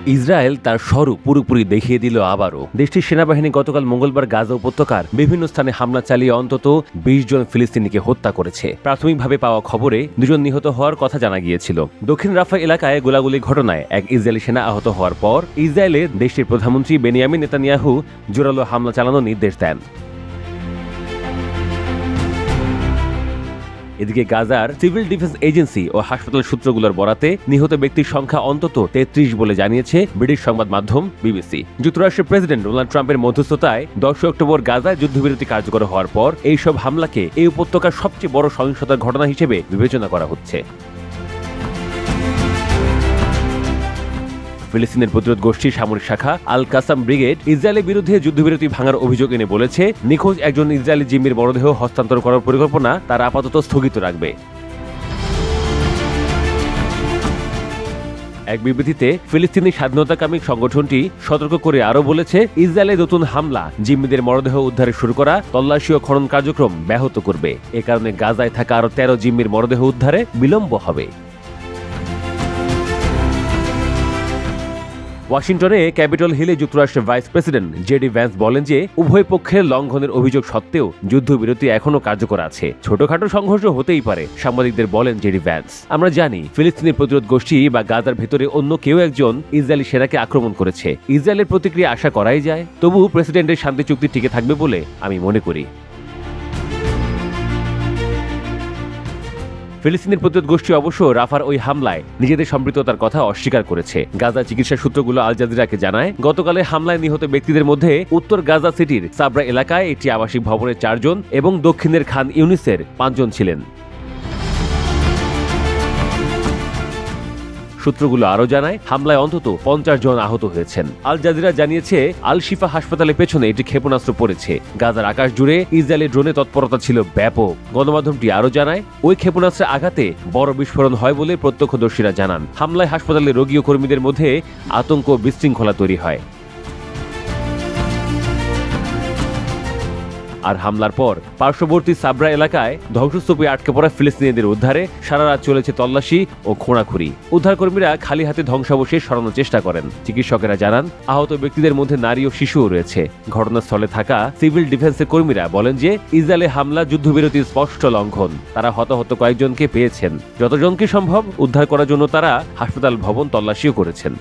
Israel তার স্বরূপ পুরোপুরি দেখিয়ে দিল আবারও। দেশটির সেনাবাহিনী গতকাল মঙ্গলবার গাজা উপত্যকার বিভিন্ন স্থানে হামলা চালিয়ে অন্তত ২০ জন ফিলিস্তিনিকে হত্যা করেছে। প্রাথমিকভাবে পাওয়া খবরে ২ জন নিহত হওয়ার কথা জানা গিয়েছিল। দক্ষিণ রাফা এলাকায় গোলাগুলির ঘটনায় এক ইসরায়েলি সেনা আহত হওয়ার পর ইসরায়েলের দেশটির প্রধানমন্ত্রী বেনিয়ামিন নেতানিয়াহু জোরালো হামলা চালানোর নির্দেশ দেন। এদিকে গাজার সিভিল ডিফেন্স এজেন্সি ও হাসপাতাল সূত্রগুলোর বরাতে নিহত ব্যক্তির সংখ্যা অন্তত ৩৩ বলে জানিয়েছে ব্রিটিশ সংবাদ মাধ্যম বিবিসি। যুক্তরাষ্ট্রের প্রেসিডেন্ট ডোনাল্ড ট্রাম্পের মধ্যস্থতায় ১০ অক্টোবর গাজায় যুদ্ধবিরতি কার্যকর হওয়ার পর এইসব হামলাকে এই উপত্যকার সবচেয়ে বড় সহিংসতার ঘটনা হিসেবে বিবেচনা করা হচ্ছে। ফিলিস্তিনের প্রতিরোধ গোষ্ঠীর সামরিক শাখা আল কাসাম ব্রিগেড ইসরায়েলের বিরুদ্ধে যুদ্ধবিরতি ভাঙার অভিযোগ এনে বলেছে, নিখোঁজ একজন ইসরায়েলি জিম্মির মরদেহ হস্তান্তর করার পরিকল্পনা তারা আপাতত স্থগিত রাখবে। এক বিবৃতিতে ফিলিস্তিনি স্বাধীনতাকামী সংগঠনটি সতর্ক করে আরও বলেছে, ইসরায়েলের নতুন হামলা জিম্মিদের মরদেহ উদ্ধারে শুরু করা তল্লাশি ও খনন কার্যক্রম ব্যাহত করবে। এ কারণে গাজায় থাকা আরও ১৩ জিম্মির মরদেহ উদ্ধারে বিলম্ব হবে। ওয়াশিংটনে ক্যাপিটল হিলে যুক্তরাষ্ট্রের ভাইস প্রেসিডেন্ট জেডি ভ্যান্স বলেন যে উভয় পক্ষের লঙ্ঘনের অভিযোগ সত্ত্বেও যুদ্ধবিরতি এখনও কার্যকর আছে। ছোটখাটো সংঘর্ষ হতেই পারে, সাংবাদিকদের বলেন জেডি ভ্যান্স। আমরা জানি ফিলিস্তিনি প্রতিরোধ গোষ্ঠী বা গাজার ভেতরে অন্য কেউ একজন ইসরায়েলি সেনাকে আক্রমণ করেছে। ইসরায়েলের প্রতিক্রিয়া আশা করাই যায়। তবু প্রেসিডেন্টের শান্তি চুক্তি টিকে থাকবে বলে আমি মনে করি। ফিলিস্তিনের প্রতিরোধ গোষ্ঠী অবশ্য রাফার ওই হামলায় নিজেদের সম্পৃক্ততার কথা অস্বীকার করেছে। গাজা চিকিৎসা সূত্রগুলো আল জাজিরাকে জানায়, গতকালের হামলায় নিহত ব্যক্তিদের মধ্যে উত্তর গাজা সিটির সাবরা এলাকায় একটি আবাসিক ভবনের ৪ জন এবং দক্ষিণের খান ইউনিসের ৫ জন ছিলেন। সূত্রগুলো আরও জানায়, হামলায় অন্তত ৫০ জন আহত হয়েছেন। আল জাজিরা জানিয়েছে, আল শিফা হাসপাতালের পেছনে একটি ক্ষেপণাস্ত্র পড়েছে। গাজার আকাশ জুড়ে ইসরায়েলের ড্রোনে তৎপরতা ছিল ব্যাপক। গণমাধ্যমটি আরও জানায়, ওই ক্ষেপণাস্ত্রের আঘাতে বড় বিস্ফোরণ হয় বলে প্রত্যক্ষদর্শীরা জানান। হামলায় হাসপাতালের রোগী ও কর্মীদের মধ্যে আতঙ্ক ও বিশৃঙ্খলা তৈরি হয়। আর হামলার পর পার্শ্ববর্তী সাবরা এলাকায় ধ্বংসস্তূপে আটকে পড়া ফিলিস্তিনিদের উদ্ধারে সারা রাত চলেছে তল্লাশি ও খোঁড়াখুঁড়ি। উদ্ধারকর্মীরা খালি হাতে ধ্বংসাবশেষ সরানোর চেষ্টা করেন। চিকিৎসকেরা জানান, আহত ব্যক্তিদের মধ্যে নারী ও শিশুও রয়েছে। ঘটনাস্থলে থাকা সিভিল ডিফেন্সের কর্মীরা বলেন যে ইসরায়েলের হামলা যুদ্ধবিরতির স্পষ্ট লঙ্ঘন। তারা হতাহত কয়েকজনকে পেয়েছেন। যতজনকে সম্ভব উদ্ধার করার জন্য তারা হাসপাতাল ভবন তল্লাশিও করেছেন।